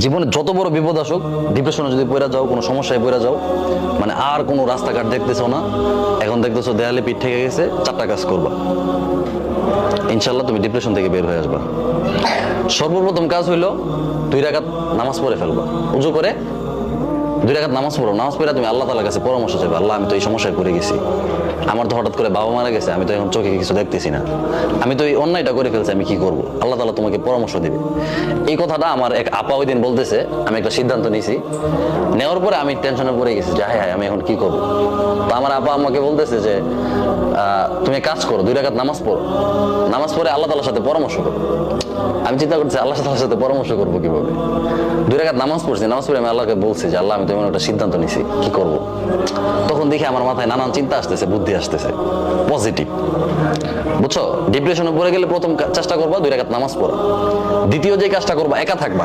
জীবনে যত বড় বিপদ আসুক, ডিপ্রেশনে যদি পড়ে যাও, কোনো সমস্যায় পড়ে যাও, মানে আর কোনো রাস্তাঘাট দেখতেছো না, এখন দেখতেছো দেয়ালে পিঠ থেকে গেছে, চারটা কাজ করবা, ইনশাল্লাহ তুমি ডিপ্রেশন থেকে বের হয়ে আসবা। সর্বপ্রথম কাজ হইলো 2 রাকাত নামাজ পড়ে ফেলবা। উজু করে 2 রাকাত নামাজ পড়ো। নামাজ পড়ে তুমি আল্লাহ তাআলার কাছে পরামর্শ চাইবে, আল্লাহ আমি তো এই সমস্যায় পড়ে গেছি, আমার তো হঠাৎ করে বাবা মারা গেছে, আমি তো এখন চোখে কিছু দেখতেছি না, আমি তো এই অন্যায়টা করে ফেলছি, আমি কি করব? আল্লাহ তাআলা তোমাকে পরামর্শ দিবে। এই কথাটা আমার এক আপা ওই দিন বলতেছে, আমি একটা সিদ্ধান্ত নিয়েছি, নেওয়ার পরে আমি টেনশনে পড়ে গেছি যে হায় হায় আমি এখন কি করব। তো আমার আপা আমাকে বলতেছে যে তুমি কাজ করো, 2 রাকাত নামাজ পড়ো, নামাজ পড়ে আল্লাহ তাআলার সাথে পরামর্শ করো। আমি চিন্তা করছি আল্লাহ তাআলার সাথে পরামর্শ করবো কিভাবে। 2 রাকাত নামাজ পড়ছি, নামাজ পড়ে আমি আল্লাহকে বলছি যে আল্লাহ আমি তো এমন একটা সিদ্ধান্ত নিছি, কি করব। তখন দেখি আমার মাথায় নানান চিন্তা আসতেছে, বুদ্ধি আসতেছে, পজিটিভ, বুঝছো? ডিপ্রেশনে পড়ে গেলে প্রথম চেষ্টা করবা 2 রাকাত নামাজ পড়া। দ্বিতীয় যে কাজটা করবা, একা থাকবা।